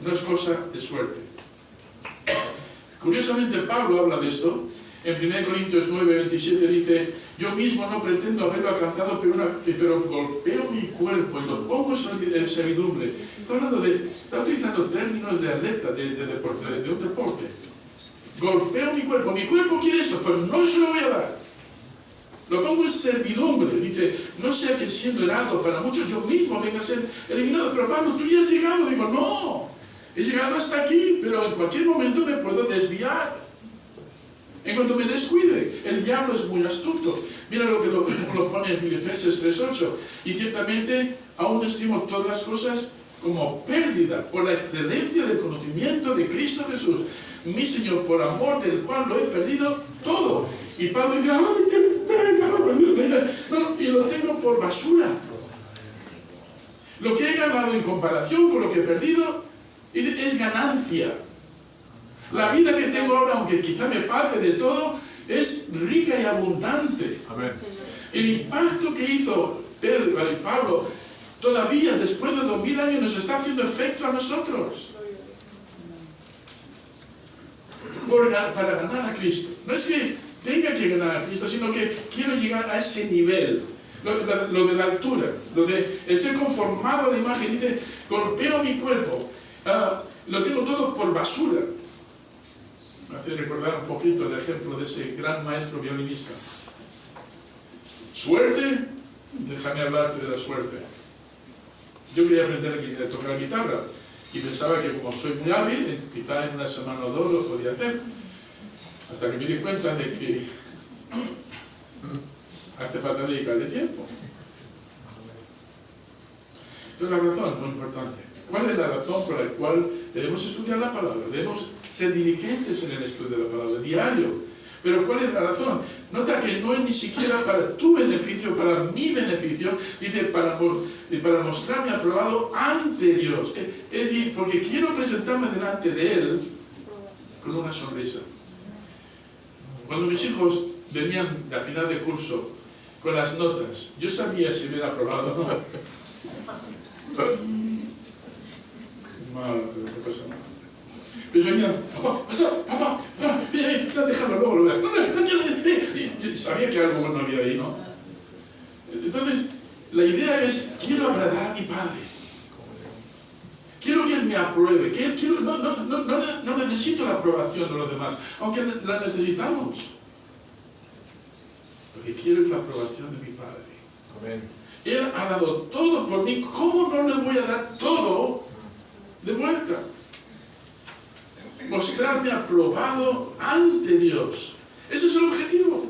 No es cosa de suerte. Curiosamente, Pablo habla de esto. En 1 Corintios 9, 27 dice: yo mismo no pretendo haberlo alcanzado, pero golpeo mi cuerpo y lo pongo en servidumbre. Está utilizando términos de atleta, de un deporte. Golpeo mi cuerpo quiere esto, pero no se lo voy a dar. Lo pongo en servidumbre. Dice: no sea que siendo heraldo para muchos yo mismo venga a ser eliminado. Pero Pablo, tú ya has llegado. Digo, no, he llegado hasta aquí, pero en cualquier momento me puedo desviar. En cuanto me descuide, el diablo es muy astuto. Mira lo que lo pone en Filipenses 3:8. Y ciertamente aún estimo todas las cosas como pérdida por la excelencia del conocimiento de Cristo Jesús, mi Señor, por amor del cual lo he perdido todo. Y Pablo dice: ¡ay, qué pena! No, y lo tengo por basura. Lo que he ganado en comparación con lo que he perdido es ganancia. La vida que tengo ahora, aunque quizá me falte de todo, es rica y abundante. Amén. El impacto que hizo Pablo todavía después de 2000 años nos está haciendo efecto a nosotros. Para ganar a Cristo. No es que tenga que ganar a Cristo, sino que quiero llegar a ese nivel. Lo de la altura, lo de el ser conformado a la imagen. Dice: golpeo mi cuerpo. Lo tengo todo por basura. Me hace recordar un poquito el ejemplo de ese gran maestro violinista. Suerte, déjame hablarte de la suerte. Yo quería aprender a tocar guitarra y pensaba que como soy muy hábil, quizá en una semana o dos lo podía hacer. Hasta que me di cuenta de que hace falta dedicarle tiempo. Entonces la razón es muy importante. ¿Cuál es la razón por la cual debemos estudiar la palabra? Debemos ser diligentes en el estudio de la palabra, diario. Pero ¿cuál es la razón? Nota que no es ni siquiera para tu beneficio, para mi beneficio. Dice: para mostrarme aprobado ante Dios. Es decir, porque quiero presentarme delante de Él con una sonrisa. Cuando mis hijos venían a final de curso con las notas, yo sabía si hubiera aprobado o no. Mal, no pasa nada. Pero venían: papá, no, déjalo, luego lo veo. No, sabía que algo bueno había ahí, ¿no? Entonces, la idea es: quiero agradar a mi Padre. Quiero que Él me apruebe. No necesito la aprobación de los demás, aunque la necesitamos. Lo que quiero es la aprobación de mi Padre. Amén. Él ha dado todo por mí. ¿Cómo no le voy a dar todo de vuelta? Mostrarme aprobado ante Dios. Ese es el objetivo.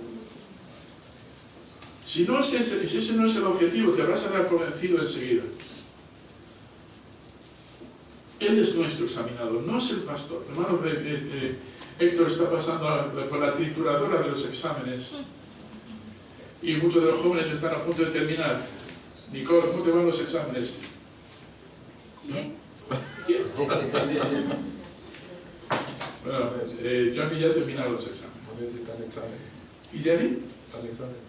Si ese no es el objetivo, te vas a dar por vencido enseguida. Él es nuestro examinador, no es el pastor. Hermano, Héctor está pasando por la trituradora de los exámenes. Y muchos de los jóvenes están a punto de terminar. Nicole, ¿cómo te van los exámenes? Bien. Bueno, Johnny ya terminaron los exámenes. ¿Y Jenny?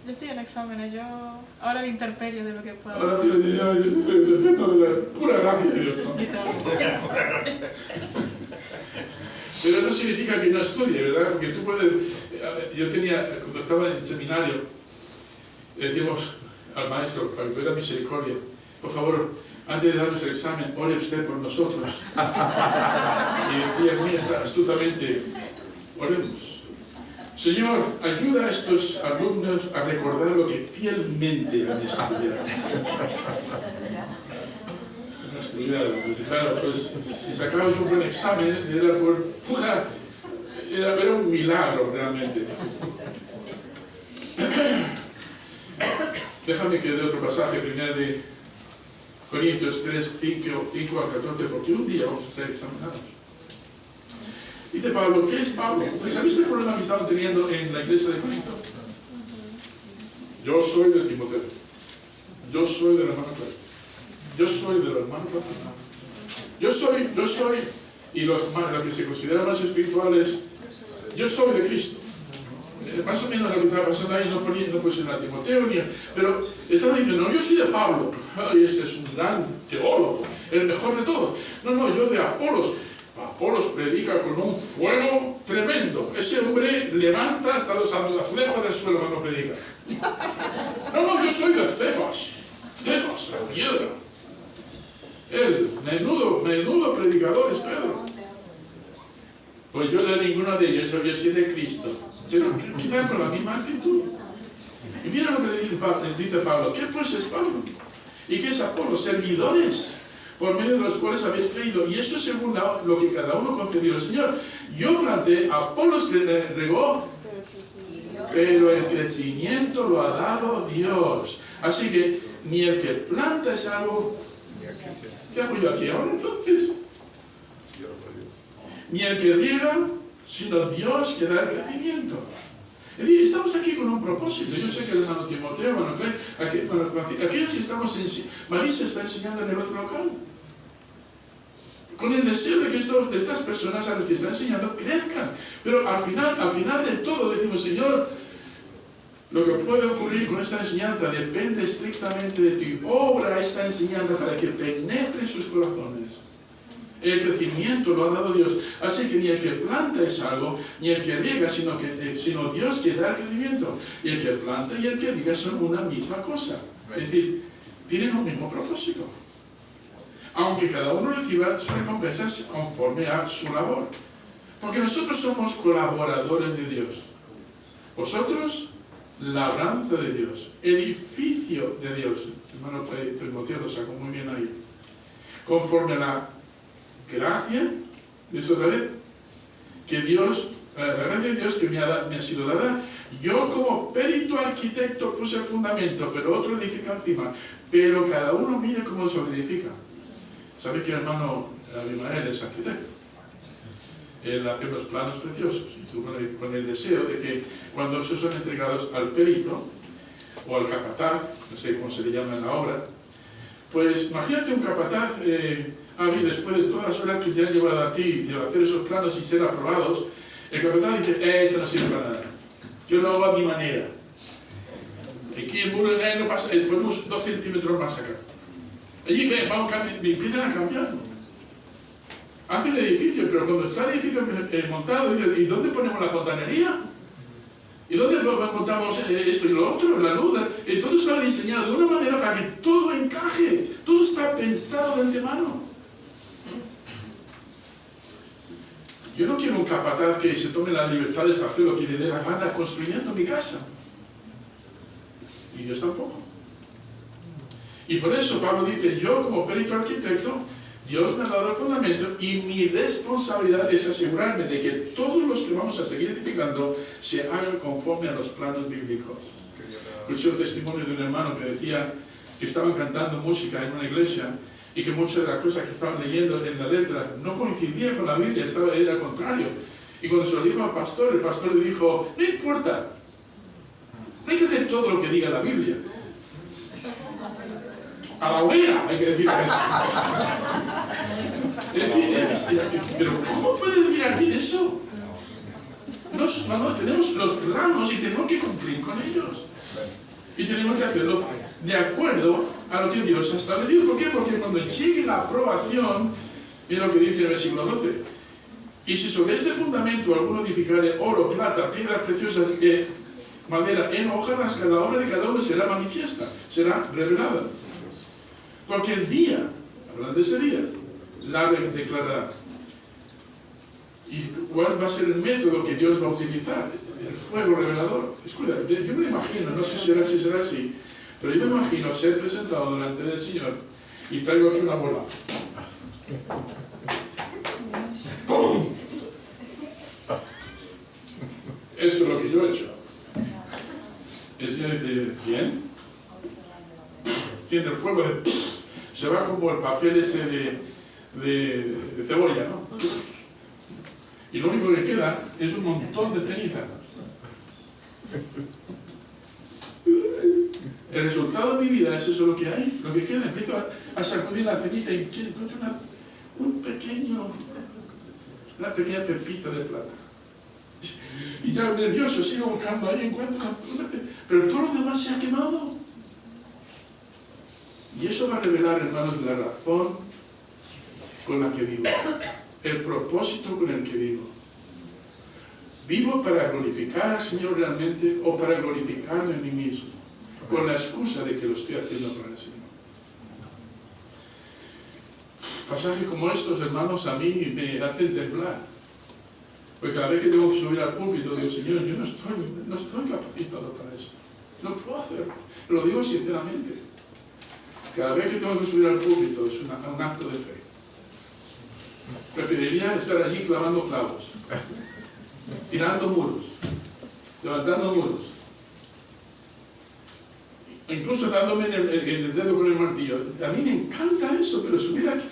Yo estoy en exámenes, yo ahora me interperio de lo que puedo. Ahora yo dependo de la pura gracia de Dios, ¿no? Pero no significa que no estudie, ¿verdad? Porque tú puedes... Yo tenía, cuando estaba en el seminario, le decíamos al maestro, para que tuviera misericordia: por favor, antes de darnos el examen, ore usted por nosotros. Y decía muy astutamente: oremos. Señor, ayuda a estos alumnos a recordar lo que fielmente han estudiado. Claro, pues si sacabas un buen examen, era un milagro realmente. Déjame que dé otro pasaje, 1 Corintios 3, 5 a 14, porque un día vamos a ser examinados. Dice Pablo: ¿qué es Pablo? ¿Sabéis el problema que estaban teniendo en la iglesia de Corinto? Yo soy de Timoteo. Yo soy del hermano Clara. Yo soy del hermano Clara. Yo soy, y los que se consideran más espirituales, yo soy de Cristo. Más o menos lo que estaba pasando ahí, no puede ser a Timoteo, pero estaba diciendo, no, yo soy de Pablo, y este es un gran teólogo, el mejor de todos. No, yo de Apolos. Apolos predica con un fuego tremendo. Ese hombre levanta hasta los azulejos del suelo cuando predica. No, yo soy de Cefas, la piedra. Él, menudo predicador es Pedro. Pues yo de ninguno de ellos, yo soy de Cristo. Pero quizás con la misma actitud. Y mira lo que dice Pablo. ¿Qué pues es Pablo? ¿Y qué es Apolo? Servidores, por medio de los cuales habéis creído. Y eso según lo que cada uno concedió al Señor. Yo planté, Apolos regó, pero el crecimiento lo ha dado Dios. Así que ni el que planta es algo. ¿Qué hago yo aquí ahora entonces? Ni el que riega, sino Dios que da el crecimiento. Es decir, estamos aquí con un propósito. Yo sé que el hermano Timoteo, hermano Clay, aquellos que estamos Marisa está enseñando en el otro local. Con el deseo de que estas personas a las que está enseñando crezcan. Pero al final de todo decimos, Señor, lo que puede ocurrir con esta enseñanza depende estrictamente de ti. Obra esta enseñanza para que penetre en sus corazones. El crecimiento lo ha dado Dios. Así que ni el que planta es algo, ni el que riega, sino Dios que da el crecimiento. Y el que planta y el que riega son una misma cosa. Es decir, tienen un mismo propósito. Aunque cada uno reciba sus recompensas conforme a su labor. Porque nosotros somos colaboradores de Dios. Vosotros, labranza de Dios. Edificio de Dios. Hermano Timoteo lo sacó muy bien ahí. Conforme a la gracia, ¿eso otra vez? Que Dios, la gracia de Dios que me ha sido dada, yo como perito arquitecto puse el fundamento, pero otro edifica encima. Pero cada uno mire cómo se edifica. ¿Sabes que el hermano Abimael es arquitecto? Él hace unos planos preciosos, y con el deseo de que cuando esos son entregados al perito, o al capataz, no sé cómo se le llama en la obra, pues imagínate un capataz, después de todas las horas que te han llevado a ti de hacer esos planos y ser aprobados, el capataz dice, esto no sirve para nada, yo lo hago a mi manera. Aquí el muro no pasa, ponemos 2 centímetros más acá. Allí empiezan a cambiarlo. Hacen el edificio, pero cuando está el edificio montado, dicen, ¿y dónde ponemos la fontanería? ¿Y dónde montamos esto y lo otro? La luz. Todo está diseñado de una manera para que todo encaje. Todo está pensado de antemano. Yo no quiero un capataz que se tome las libertades para hacer lo que le dé la gana construyendo mi casa. Y Dios tampoco. Y por eso Pablo dice, yo como perito arquitecto, Dios me ha dado el fundamento y mi responsabilidad es asegurarme de que todos los que vamos a seguir edificando se hagan conforme a los planos bíblicos. Escuché un testimonio de un hermano que decía que estaban cantando música en una iglesia y que muchas de las cosas que estaban leyendo en la letra no coincidían con la Biblia, era al contrario. Y cuando se lo dijo al pastor, el pastor le dijo, no importa, no hay que hacer todo lo que diga la Biblia. A la hoguera hay que decir pero ¿cómo puede decir alguien eso? Tenemos los planos y tenemos que cumplir con ellos. Y tenemos que hacerlo de acuerdo a lo que Dios ha establecido. ¿Por qué? Porque cuando llegue la aprobación, mira lo que dice el versículo 12. Y si sobre este fundamento alguno edificare oro, plata, piedras preciosas, madera, heno, hojarasca, la obra de cada uno será manifiesta, será revelada. Porque el día, hablando de ese día, la declarará. ¿Y cuál va a ser el método que Dios va a utilizar? El fuego revelador. Escucha, yo me imagino, no sé si será así, pero yo me imagino ser presentado delante del Señor y traigo aquí una bola. ¡Pum! Eso es lo que yo he hecho. El Señor dice, ¿bien? Tiene el fuego se va como el papel ese de cebolla, ¿no? Y lo único que queda es un montón de ceniza. El resultado de mi vida es eso lo que hay, lo que queda. Empiezo a sacudir la ceniza y encuentro una pequeña pepita de plata. Y ya nervioso, sigo buscando, ahí encuentro pero todo lo demás se ha quemado. Y eso va a revelar, hermanos, la razón con la que vivo, el propósito con el que vivo. ¿Vivo para glorificar al Señor realmente o para glorificarme a mí mismo? Con la excusa de que lo estoy haciendo para el Señor. Pasajes como estos, hermanos, a mí me hacen temblar. Porque cada vez que tengo que subir al púlpito, digo, Señor, yo no estoy capacitado para esto. No puedo hacerlo. Lo digo sinceramente. Cada vez que tengo que subir al púlpito es un acto de fe. Preferiría estar allí clavando clavos, tirando muros, levantando muros, incluso dándome en el dedo con el martillo. A mí me encanta eso, pero subir aquí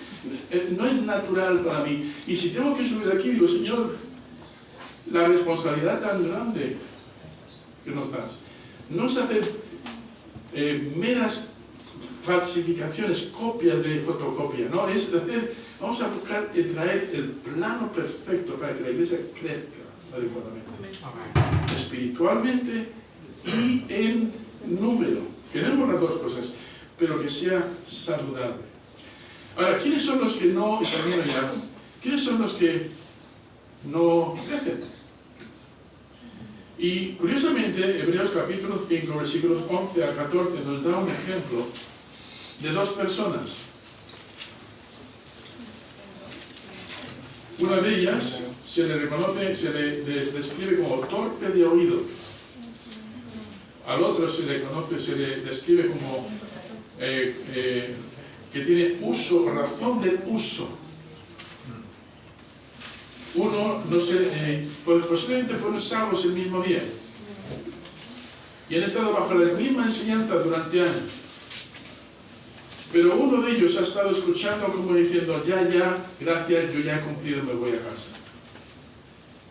no es natural para mí. Y si tengo que subir aquí, digo, Señor, la responsabilidad tan grande que nos das. No es hacer meras falsificaciones, copias de fotocopia, no, es hacer, vamos a buscar y traer el plano perfecto para que la iglesia crezca adecuadamente, espiritualmente y en número. Queremos las dos cosas, pero que sea saludable. Ahora, ¿quiénes son los que no, y termino ya, quiénes son los que no crecen? Y curiosamente, Hebreos capítulo 5, versículos 11 al 14 nos da un ejemplo de dos personas. Una de ellas se le describe como torpe de oído. Al otro se le describe como que tiene uso, razón del uso. Uno, no sé, posiblemente fueron salvos el mismo día y han estado bajo la misma enseñanza durante años. Pero uno de ellos ha estado escuchando como diciendo, ya, gracias, yo ya he cumplido, me voy a casa.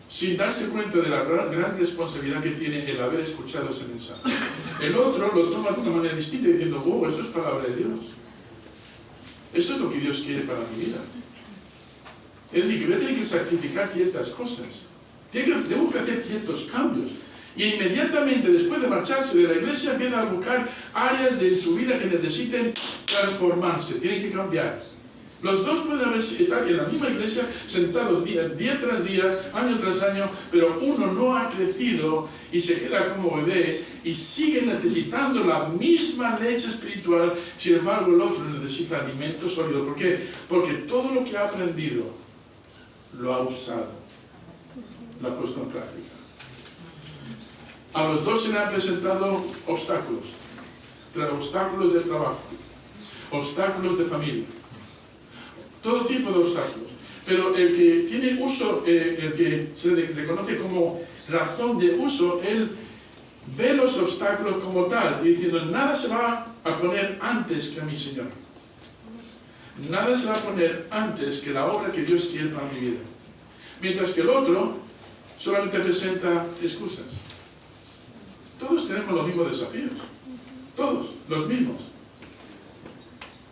Sin darse cuenta de la gran responsabilidad que tiene el haber escuchado ese mensaje. El otro lo toma de una manera distinta diciendo, esto es palabra de Dios. Esto es lo que Dios quiere para mi vida. Es decir, que voy a tener que sacrificar ciertas cosas. Tengo que hacer ciertos cambios. Y inmediatamente después de marcharse de la iglesia empieza a buscar áreas de su vida que necesiten transformarse, tienen que cambiar. Los dos pueden estar en la misma iglesia sentados día tras día, año tras año, pero uno no ha crecido y se queda como bebé y sigue necesitando la misma leche espiritual. Sin embargo, el otro necesita alimento sólido. ¿Por qué? Porque todo lo que ha aprendido lo ha usado, lo ha puesto en práctica. A los dos se le han presentado obstáculos de trabajo, obstáculos de familia, todo tipo de obstáculos. Pero el que tiene uso, el que se le reconoce como razón de uso, él ve los obstáculos como tal y diciendo, nada se va a poner antes que a mi Señor. Nada se va a poner antes que la obra que Dios quiere para mi vida. Mientras que el otro solamente presenta excusas. Todos tenemos los mismos desafíos. Todos, los mismos.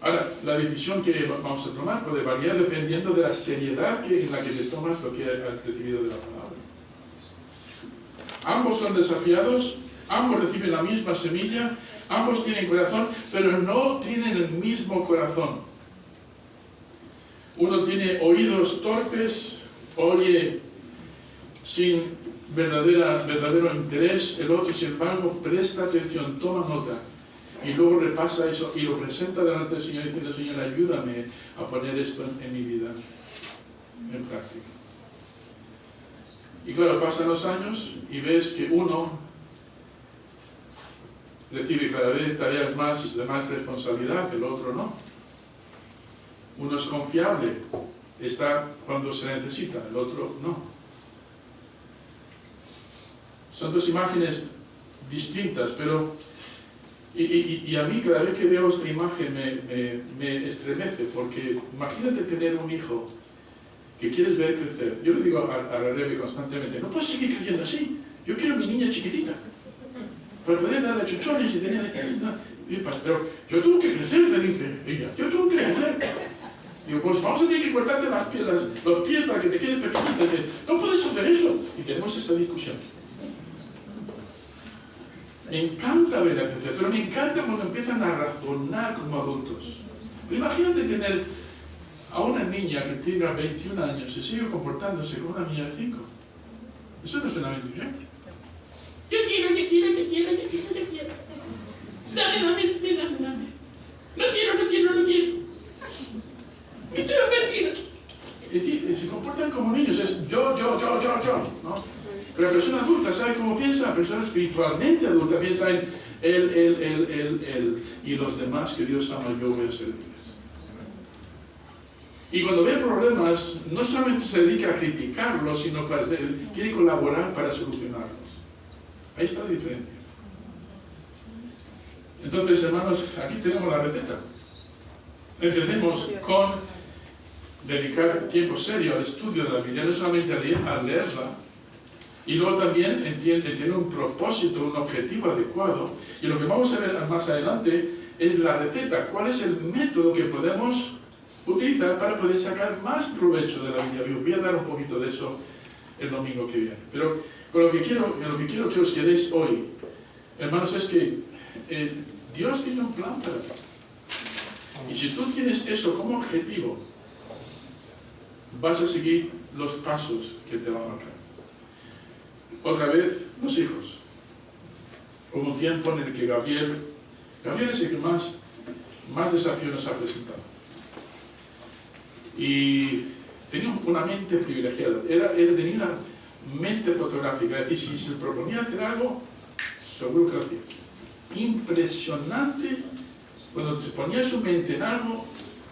Ahora, la decisión que vamos a tomar puede variar dependiendo de la seriedad en la que te tomas lo que has recibido de la palabra. Ambos son desafiados, ambos reciben la misma semilla, ambos tienen corazón, pero no tienen el mismo corazón. Uno tiene oídos torpes, oye sin verdadero interés, el otro, sin embargo, presta atención, toma nota, y luego repasa eso y lo presenta delante del Señor diciendo, Señor, ayúdame a poner esto en mi vida, en práctica. Y claro, pasan los años y ves que uno recibe cada vez tareas de más responsabilidad, el otro no. Uno es confiable, está cuando se necesita, el otro no. Son dos imágenes distintas, pero y a mí cada vez que veo esta imagen me estremece, porque imagínate tener un hijo que quieres ver crecer. Yo le digo a la Rebe constantemente, no puedes seguir creciendo así, yo quiero mi niña chiquitita, para poder darle chuchones y tener... Pero yo tengo que crecer, se dice ella, yo tengo que crecer. Digo, pues vamos a tener que cortarte los pies para que te quede pequeñito. Dice, no puedes hacer eso. Y tenemos esta discusión. Me encanta ver a crecer, pero me encanta cuando empiezan a razonar como adultos. Pero imagínate tener a una niña que tenga 21 años y sigue comportándose como una niña de 5. Eso no es una bendición. Yo quiero. Dame. No quiero. Me quiero hacer. Es decir, se comportan como niños, es yo, ¿no? Pero la persona adulta sabe cómo piensa, la persona espiritualmente adulta piensa en él y los demás que Dios ama, yo voy a servirles. Y cuando ve problemas, no solamente se dedica a criticarlos, sino que quiere colaborar para solucionarlos. Ahí está la diferencia. Entonces, hermanos, aquí tenemos la receta. Empecemos con dedicar tiempo serio al estudio de la Biblia, no solamente a leerla, y luego también tener un propósito, un objetivo adecuado. Y lo que vamos a ver más adelante es la receta. ¿Cuál es el método que podemos utilizar para poder sacar más provecho de la Biblia? Y os voy a dar un poquito de eso el domingo que viene. Pero lo que quiero que os quedéis hoy, hermanos, es que Dios tiene un plan para ti. Y si tú tienes eso como objetivo, vas a seguir los pasos que te van a marcar. Otra vez, los hijos. Hubo un tiempo en el que Gabriel es el que más desafíos nos ha presentado. Y tenía una mente privilegiada. Tenía una mente fotográfica. Es decir, si se proponía hacer algo, seguro que lo hacía. Impresionante cuando se ponía su mente en algo,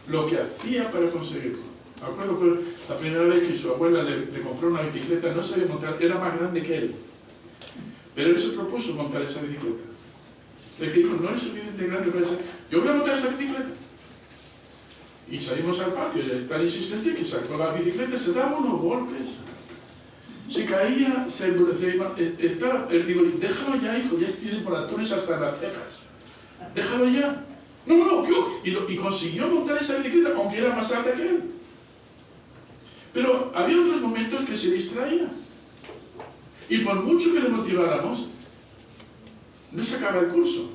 lo que hacía para conseguirlo. Me acuerdo que la primera vez que su abuela le compró una bicicleta, no sabía montar, era más grande que él. Pero él se propuso montar esa bicicleta. Le dijo, no eres suficientemente grande para eso. Yo voy a montar esta bicicleta. Y salimos al patio, y tan insistente que sacó la bicicleta, se daba unos golpes. Se caía, digo, déjalo ya, hijo, ya tiene moratones hasta las cejas. Déjalo ya. No, y consiguió montar esa bicicleta, aunque era más alta que él. Pero había otros momentos que se distraía. Y por mucho que le motiváramos, no sacaba el curso.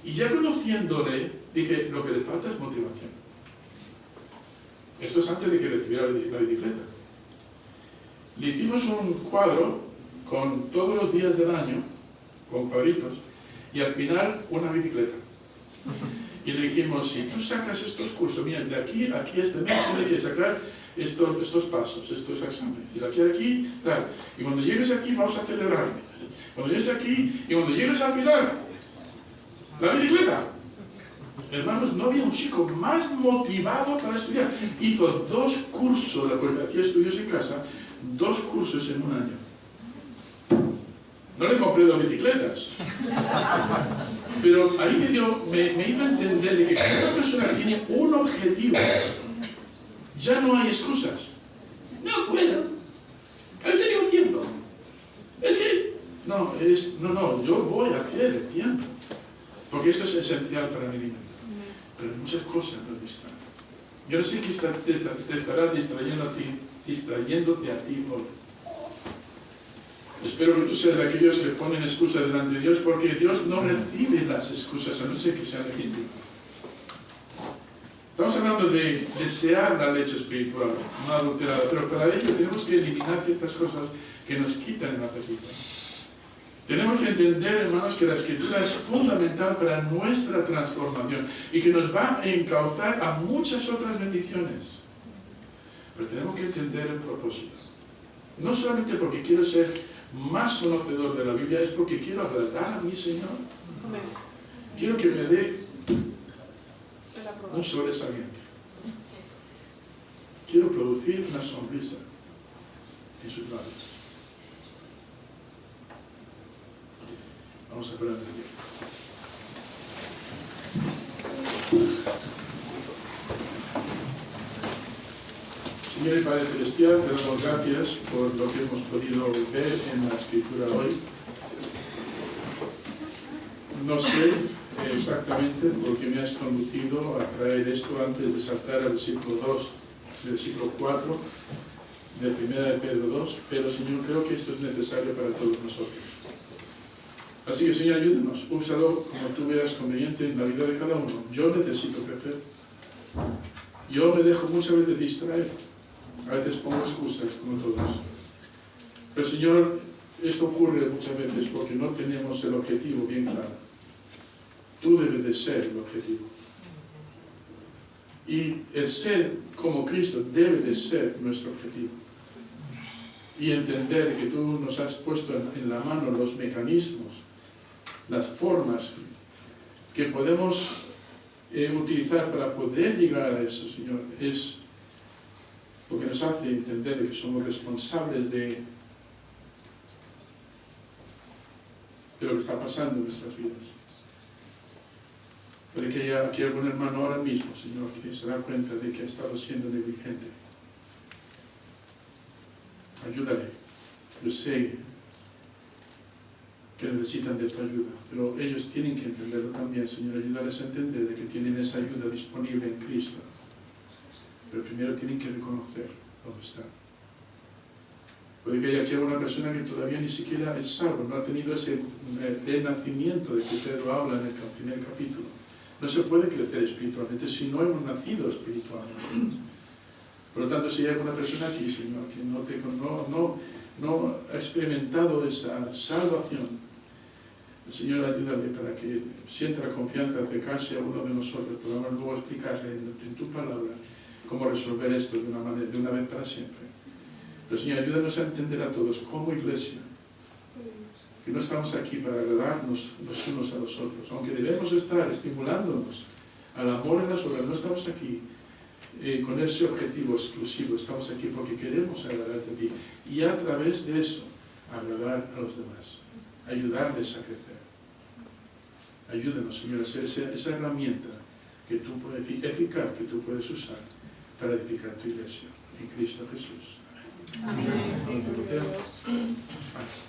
Y ya conociéndole, dije, lo que le falta es motivación. Esto es antes de que recibiera la bicicleta. Le hicimos un cuadro con todos los días del año, con cuadritos, y al final una bicicleta. Y le dijimos, si tú sacas estos cursos, mira, de aquí a aquí este mes tienes que sacar estos pasos, estos exámenes, y de aquí a aquí, tal. Y cuando llegues aquí vamos a celebrar. Cuando llegues aquí, y cuando llegues al final, la bicicleta. Hermanos, no había un chico más motivado para estudiar. Hizo 2 cursos, porque hacía estudios en casa, 2 cursos en un año. No le compré 2 bicicletas. Pero ahí me hizo entender de que cada persona tiene un objetivo. Ya no hay excusas. No puedo. A veces tengo tiempo. Es que... No, yo voy a hacer el tiempo. Porque esto es esencial para mi vida. Pero muchas cosas nos distraen. Yo no sé qué te estará distrayéndote a ti hoy. Espero que tú seas de aquellos que ponen excusas delante de Dios, porque Dios no recibe las excusas, a no ser que sean legítimas. Estamos hablando de desear la leche espiritual, no adulterada, pero para ello tenemos que eliminar ciertas cosas que nos quitan el apetito. Tenemos que entender, hermanos, que la Escritura es fundamental para nuestra transformación y que nos va a encauzar a muchas otras bendiciones. Pero tenemos que entender el propósito. No solamente porque quiero ser más conocedor de la Biblia, es porque quiero agradar a mi Señor. Quiero que me dé un sobresaliente. Quiero producir una sonrisa en sus labios. Vamos a aprender. Señor y Padre Celestial, te damos gracias por lo que hemos podido ver en la Escritura hoy. No sé exactamente por qué me has conducido a traer esto antes de saltar al versículo 2, versículo 4 de 1 de Pedro 2, pero Señor, creo que esto es necesario para todos nosotros. Así que Señor, ayúdanos, úsalo como tú veas conveniente en la vida de cada uno. Yo necesito crecer. Yo me dejo muchas veces distraer. A veces pongo excusas, como todos. Pero Señor, esto ocurre muchas veces porque no tenemos el objetivo bien claro. Tú debes de ser el objetivo. Y el ser como Cristo debe de ser nuestro objetivo. Y entender que tú nos has puesto en la mano los mecanismos, las formas que podemos utilizar para poder llegar a eso, Señor, es porque nos hace entender que somos responsables de lo que está pasando en nuestras vidas. Puede que haya aquí algún hermano ahora mismo, Señor, que se da cuenta de que ha estado siendo negligente. Ayúdale. Yo sé que necesitan de tu ayuda, pero ellos tienen que entenderlo también, Señor. Ayúdales a entender de que tienen esa ayuda disponible en Cristo. Pero primero tienen que reconocer dónde están. Puede que haya aquí alguna persona que todavía ni siquiera es salvo, no ha tenido ese nacimiento de que Pedro habla en el primer capítulo. No se puede crecer espiritualmente si no hemos nacido espiritualmente. Por lo tanto, si hay alguna persona aquí, Señor, que no ha experimentado esa salvación, Señor, ayúdale para que sienta la confianza de acercarse a uno de nosotros. Podamos luego explicarle en tu palabra cómo resolver esto de una vez para siempre. Pero Señor, ayúdanos a entender a todos como iglesia que no estamos aquí para agradarnos los unos a los otros, aunque debemos estar estimulándonos al amor en las obras. No estamos aquí con ese objetivo exclusivo, estamos aquí porque queremos agradarte a ti y a través de eso agradar a los demás, ayudarles a crecer. Ayúdanos, Señor, a ser esa herramienta que tú puedes, eficaz que tú puedes usar para edificar tu iglesia en Cristo Jesús. Amén. Amén.